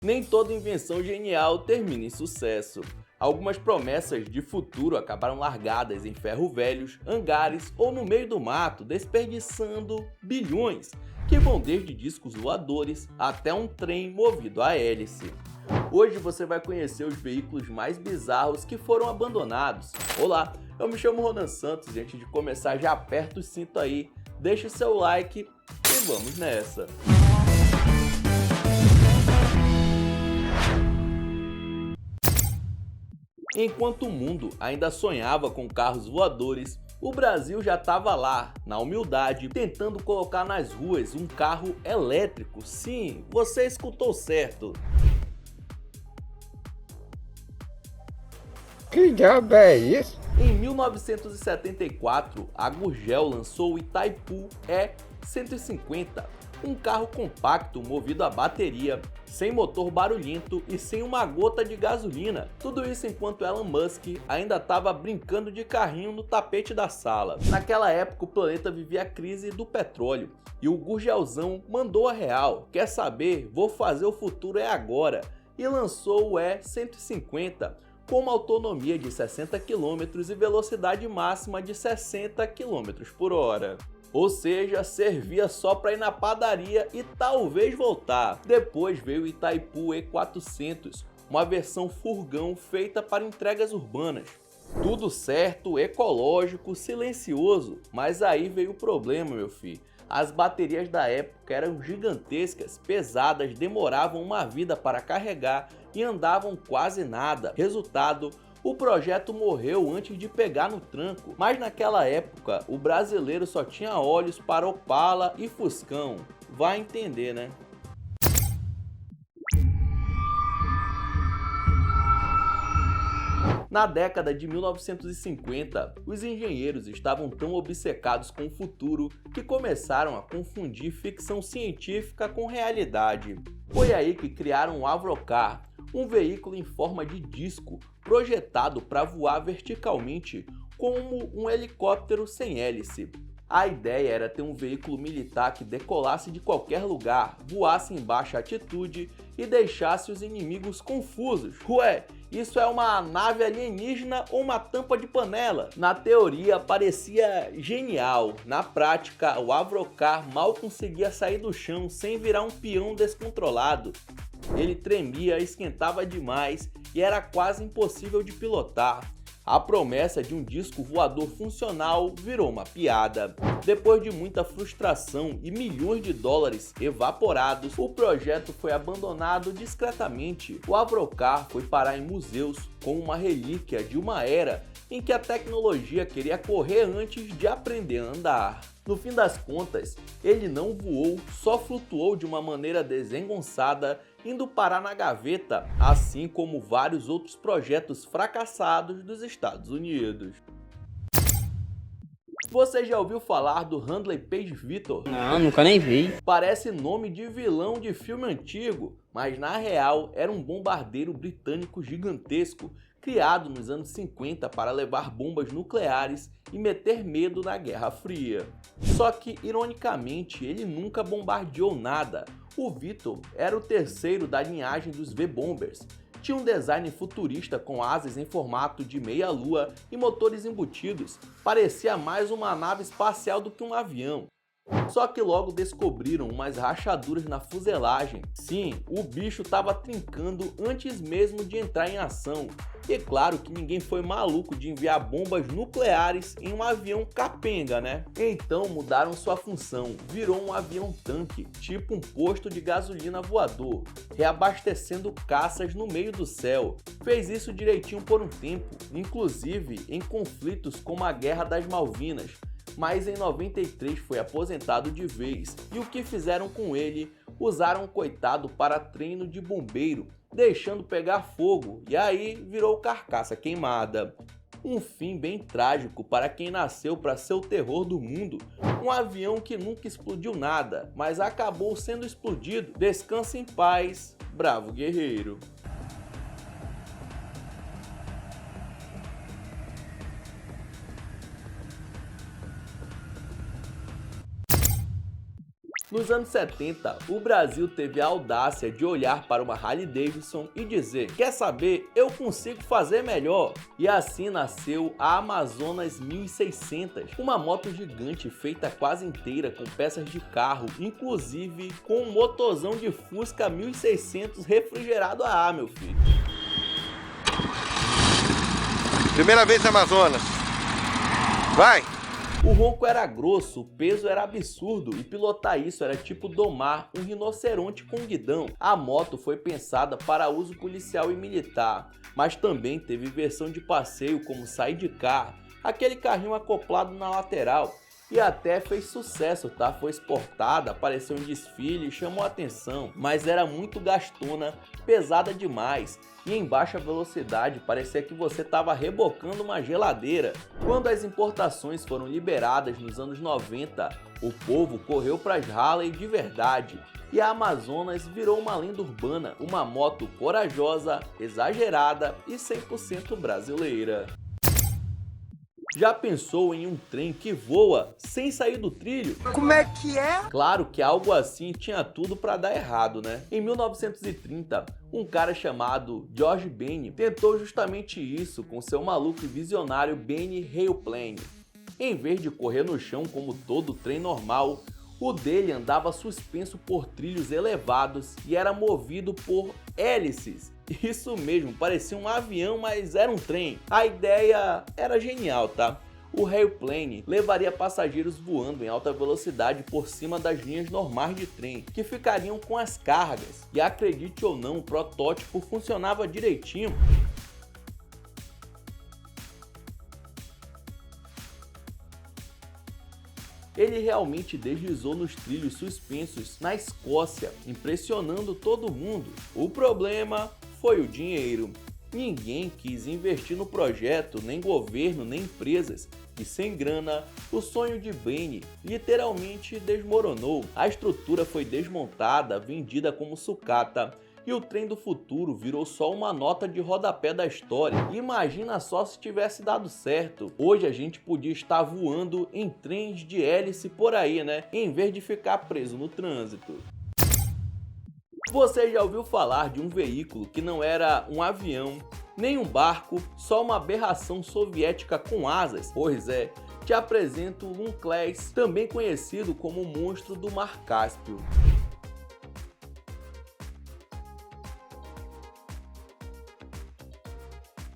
Nem toda invenção genial termina em sucesso. Algumas promessas de futuro acabaram largadas em ferro-velhos, hangares ou no meio do mato, desperdiçando bilhões, que vão desde discos voadores até um trem movido a hélice. Hoje você vai conhecer os veículos mais bizarros que foram abandonados. Olá, eu me chamo Ronan Santos e antes de começar já aperta o cinto aí, deixa o seu like e vamos nessa! Enquanto o mundo ainda sonhava com carros voadores, o Brasil já estava lá, na humildade, tentando colocar nas ruas um carro elétrico. Sim, você escutou certo. Que diabo é isso? Em 1974, a Gurgel lançou o Itaipu E150, um carro compacto movido a bateria, sem motor barulhento e sem uma gota de gasolina. Tudo isso enquanto Elon Musk ainda estava brincando de carrinho no tapete da sala. Naquela época o planeta vivia a crise do petróleo e o Gurgelzão mandou a real. Quer saber? Vou fazer o futuro é agora. E lançou o E150 com uma autonomia de 60 km e velocidade máxima de 60 km por hora. Ou seja, servia só para ir na padaria e talvez voltar. Depois veio o Itaipu E400, uma versão furgão feita para entregas urbanas. Tudo certo, ecológico, silencioso, mas aí veio o problema, meu filho. As baterias da época eram gigantescas, pesadas, demoravam uma vida para carregar e andavam quase nada. Resultado, o projeto morreu antes de pegar no tranco, mas naquela época o brasileiro só tinha olhos para Opala e Fuscão. Vai entender, né? Na década de 1950, os engenheiros estavam tão obcecados com o futuro que começaram a confundir ficção científica com realidade. Foi aí que criaram o Avrocar, um veículo em forma de disco projetado para voar verticalmente como um helicóptero sem hélice. A ideia era ter um veículo militar que decolasse de qualquer lugar, voasse em baixa altitude e deixasse os inimigos confusos. Ué, isso é uma nave alienígena ou uma tampa de panela? Na teoria parecia genial, na prática o Avrocar mal conseguia sair do chão sem virar um peão descontrolado. Ele tremia, esquentava demais e era quase impossível de pilotar. A promessa de um disco voador funcional virou uma piada. Depois de muita frustração e milhões de dólares evaporados, o projeto foi abandonado discretamente. O Avrocar foi parar em museus como uma relíquia de uma era em que a tecnologia queria correr antes de aprender a andar. No fim das contas, ele não voou, só flutuou de uma maneira desengonçada, indo parar na gaveta, assim como vários outros projetos fracassados dos Estados Unidos. Você já ouviu falar do Handley Page Victor? Não, nunca nem vi. Parece nome de vilão de filme antigo, mas na real era um bombardeiro britânico gigantesco, criado nos anos 50 para levar bombas nucleares e meter medo na Guerra Fria. Só que, ironicamente, ele nunca bombardeou nada. O Victor era o terceiro da linhagem dos V-Bombers. Tinha um design futurista com asas em formato de meia-lua e motores embutidos. Parecia mais uma nave espacial do que um avião. Só que logo descobriram umas rachaduras na fuselagem. Sim, o bicho estava trincando antes mesmo de entrar em ação. E é claro que ninguém foi maluco de enviar bombas nucleares em um avião capenga, né? Então mudaram sua função, virou um avião tanque, tipo um posto de gasolina voador, reabastecendo caças no meio do céu. Fez isso direitinho por um tempo, inclusive em conflitos como a Guerra das Malvinas. Mas em 93 foi aposentado de vez, e o que fizeram com ele? Usaram o coitado para treino de bombeiro, deixando pegar fogo, e aí virou carcaça queimada. Um fim bem trágico para quem nasceu para ser o terror do mundo. Um avião que nunca explodiu nada, mas acabou sendo explodido. Descanse em paz, bravo guerreiro. Nos anos 70, o Brasil teve a audácia de olhar para uma Harley Davidson e dizer: quer saber, eu consigo fazer melhor. E assim nasceu a Amazonas 1600, uma moto gigante feita quase inteira com peças de carro, inclusive com um motorzão de Fusca 1600 refrigerado a ar, meu filho. Primeira vez na Amazonas. Vai! O ronco era grosso, o peso era absurdo e pilotar isso era tipo domar um rinoceronte com guidão. A moto foi pensada para uso policial e militar, mas também teve versão de passeio como sidecar, aquele carrinho acoplado na lateral, e até fez sucesso, tá? Foi exportada, apareceu em desfile, chamou atenção, mas era muito gastona, pesada demais e em baixa velocidade, parecia que você estava rebocando uma geladeira. Quando as importações foram liberadas nos anos 90, o povo correu para as Harley de verdade e a Amazonas virou uma lenda urbana, uma moto corajosa, exagerada e 100% brasileira. Já pensou em um trem que voa sem sair do trilho? Como é que é? Claro que algo assim tinha tudo para dar errado, né? Em 1930, um cara chamado George Benny tentou justamente isso com seu maluco e visionário Benny Railplane. Em vez de correr no chão como todo trem normal, o dele andava suspenso por trilhos elevados e era movido por hélices. Isso mesmo, parecia um avião, mas era um trem. A ideia era genial, tá? O Railplane levaria passageiros voando em alta velocidade por cima das linhas normais de trem, que ficariam com as cargas. E acredite ou não, o protótipo funcionava direitinho. Ele realmente deslizou nos trilhos suspensos na Escócia, impressionando todo mundo. O problema foi o dinheiro. Ninguém quis investir no projeto, nem governo, nem empresas. E sem grana, o sonho de Benny literalmente desmoronou. A estrutura foi desmontada, vendida como sucata. E o trem do futuro virou só uma nota de rodapé da história. Imagina só se tivesse dado certo. Hoje a gente podia estar voando em trens de hélice por aí, né? Em vez de ficar preso no trânsito. Você já ouviu falar de um veículo que não era um avião, nem um barco, só uma aberração soviética com asas? Pois é, te apresento o Unclass, também conhecido como o monstro do Mar Cáspio.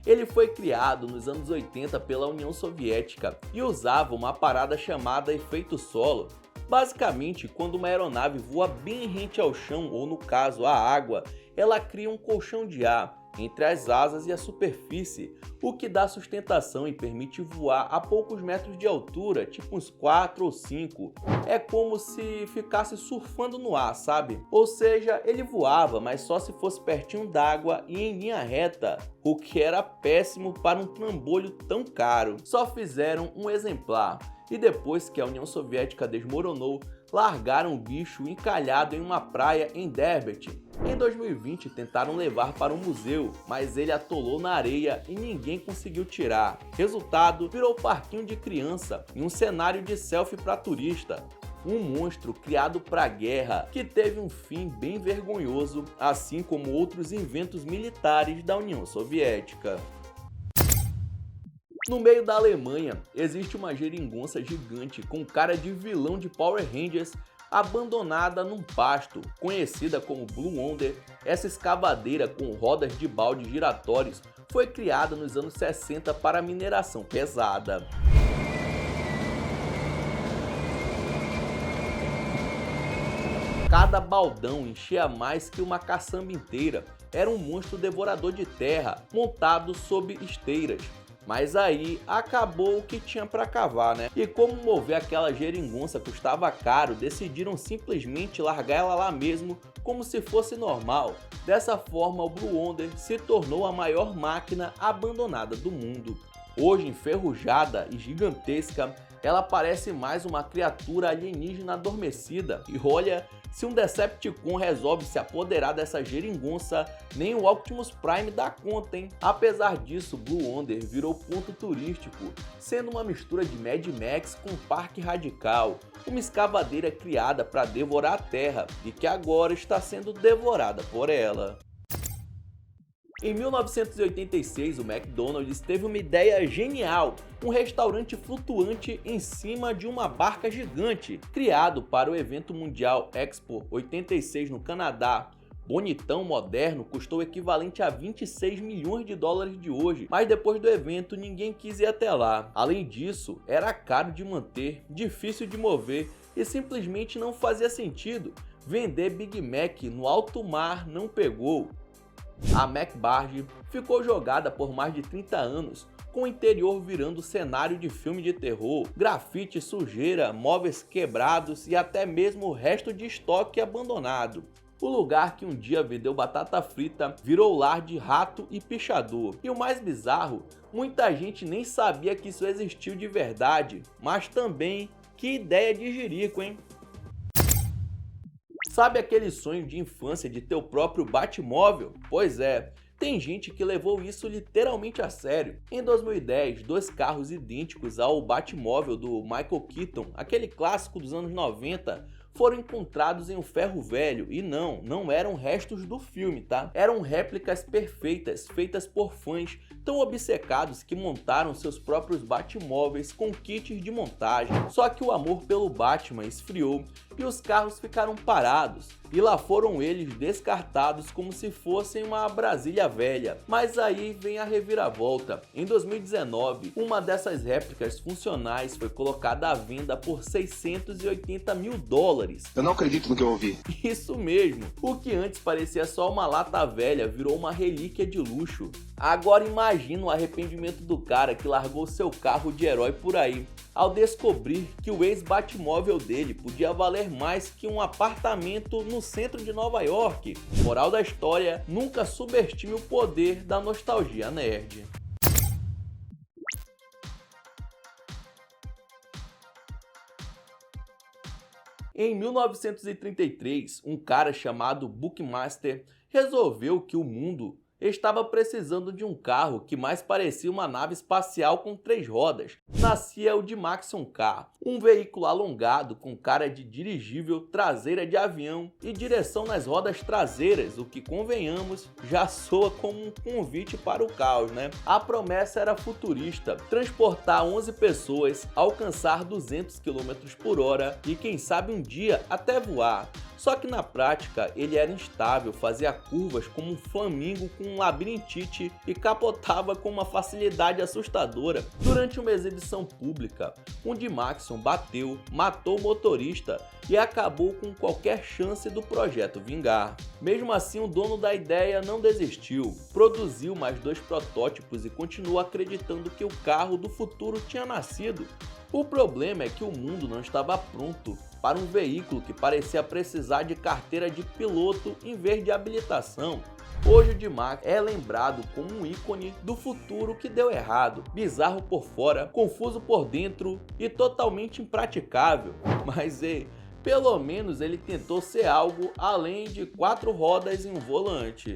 Ele foi criado nos anos 80 pela União Soviética e usava uma parada chamada efeito solo. Basicamente, quando uma aeronave voa bem rente ao chão, ou no caso a água, ela cria um colchão de ar entre as asas e a superfície, o que dá sustentação e permite voar a poucos metros de altura, tipo uns 4 ou 5. É como se ficasse surfando no ar, sabe? Ou seja, ele voava, mas só se fosse pertinho d'água e em linha reta, o que era péssimo para um trambolho tão caro. Só fizeram um exemplar. E depois que a União Soviética desmoronou, largaram o bicho encalhado em uma praia em Derbent. Em 2020 tentaram levar para um museu, mas ele atolou na areia e ninguém conseguiu tirar. Resultado, virou parquinho de criança e um cenário de selfie para turista. Um monstro criado para a guerra, que teve um fim bem vergonhoso, assim como outros inventos militares da União Soviética. No meio da Alemanha, existe uma geringonça gigante com cara de vilão de Power Rangers abandonada num pasto, conhecida como Blue Wonder. Essa escavadeira com rodas de balde giratórios foi criada nos anos 60 para mineração pesada. Cada baldão enchia mais que uma caçamba inteira. Era um monstro devorador de terra, montado sob esteiras. Mas aí acabou o que tinha para cavar, né? E como mover aquela geringonça custava caro, decidiram simplesmente largar ela lá mesmo, como se fosse normal. Dessa forma, o Blue Wonder se tornou a maior máquina abandonada do mundo. Hoje enferrujada e gigantesca, ela parece mais uma criatura alienígena adormecida. E olha, se um Decepticon resolve se apoderar dessa geringonça, nem o Optimus Prime dá conta, hein? Apesar disso, Blue Wonder virou ponto turístico, sendo uma mistura de Mad Max com Parque Radical, uma escavadeira criada para devorar a Terra e que agora está sendo devorada por ela. Em 1986, o McDonald's teve uma ideia genial, um restaurante flutuante em cima de uma barca gigante, criado para o evento mundial Expo 86 no Canadá. Bonitão, moderno, custou o equivalente a 26 milhões de dólares de hoje, mas depois do evento ninguém quis ir até lá. Além disso, era caro de manter, difícil de mover e simplesmente não fazia sentido. Vender Big Mac no alto mar não pegou. A McBarge ficou jogada por mais de 30 anos, com o interior virando cenário de filme de terror, grafite, sujeira, móveis quebrados e até mesmo o resto de estoque abandonado. O lugar que um dia vendeu batata frita virou lar de rato e pichador. E o mais bizarro, muita gente nem sabia que isso existiu de verdade, mas também, que ideia de jirico, hein? Sabe aquele sonho de infância de ter o próprio Batmóvel? Pois é, tem gente que levou isso literalmente a sério. Em 2010, dois carros idênticos ao Batmóvel do Michael Keaton, aquele clássico dos anos 90, foram encontrados em um ferro velho e não eram restos do filme, tá? Eram réplicas perfeitas, feitas por fãs tão obcecados que montaram seus próprios Batmóveis com kits de montagem. Só que o amor pelo Batman esfriou e os carros ficaram parados, e lá foram eles descartados como se fossem uma Brasília velha. Mas aí vem a reviravolta. Em 2019, uma dessas réplicas funcionais foi colocada à venda por 680 mil dólares. Eu não acredito no que eu ouvi. Isso mesmo, o que antes parecia só uma lata velha virou uma relíquia de luxo. Agora imagina o arrependimento do cara que largou seu carro de herói por aí, ao descobrir que o ex-Batmóvel dele podia valer mais que um apartamento no centro de Nova York. Moral da história, nunca subestime o poder da nostalgia nerd. Em 1933, um cara chamado Buckmaster resolveu que o mundo estava precisando de um carro que mais parecia uma nave espacial com 3 rodas. Nascia o Dymaxion Car, um veículo alongado com cara de dirigível, traseira de avião e direção nas rodas traseiras, o que, convenhamos, já soa como um convite para o caos, né? A promessa era futurista, transportar 11 pessoas, alcançar 200 km por hora e quem sabe um dia até voar. Só que na prática ele era instável, fazia curvas como um flamingo com um labirintite e capotava com uma facilidade assustadora. Durante uma exibição pública, um Dymaxion bateu, matou o motorista e acabou com qualquer chance do projeto vingar. Mesmo assim, o dono da ideia não desistiu, produziu mais 2 protótipos e continuou acreditando que o carro do futuro tinha nascido. O problema é que o mundo não estava pronto para um veículo que parecia precisar de carteira de piloto em vez de habilitação. Hoje o Dymaxion é lembrado como um ícone do futuro que deu errado, bizarro por fora, confuso por dentro e totalmente impraticável. Mas pelo menos ele tentou ser algo além de 4 rodas e um volante.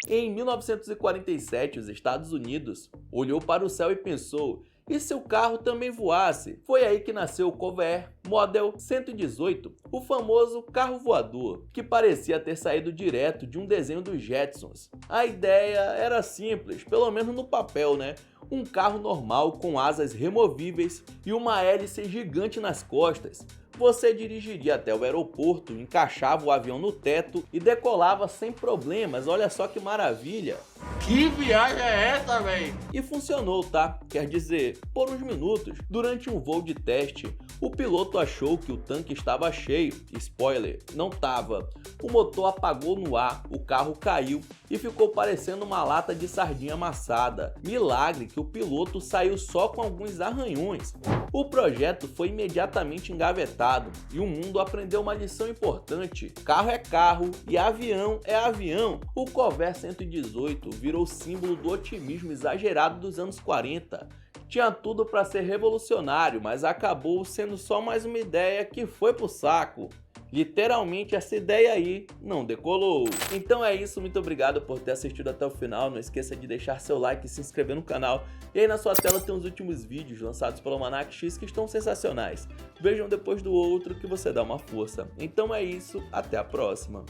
Em 1947, os Estados Unidos olhou para o céu e pensou: e se o carro também voasse? Foi aí que nasceu o Convair Model 118, o famoso carro voador, que parecia ter saído direto de um desenho dos Jetsons. A ideia era simples, pelo menos no papel, né? Um carro normal com asas removíveis e uma hélice gigante nas costas. Você dirigiria até o aeroporto, encaixava o avião no teto e decolava sem problemas. Olha só que maravilha! Que viagem é essa, véi? E funcionou, tá? Quer dizer, por uns minutos. Durante um voo de teste, o piloto achou que o tanque estava cheio. Spoiler, não estava. O motor apagou no ar, o carro caiu e ficou parecendo uma lata de sardinha amassada. Milagre que o piloto saiu só com alguns arranhões. O projeto foi imediatamente engavetado e o mundo aprendeu uma lição importante. Carro é carro e avião é avião. O Convair 118 virou símbolo do otimismo exagerado dos anos 40. Tinha tudo para ser revolucionário, mas acabou sendo só mais uma ideia que foi pro saco. Literalmente essa ideia aí não decolou. Então é isso, muito obrigado por ter assistido até o final. Não esqueça de deixar seu like e se inscrever no canal. E aí na sua tela tem os últimos vídeos lançados pelo Almanac X que estão sensacionais. Vejam depois do outro que você dá uma força. Então é isso, até a próxima.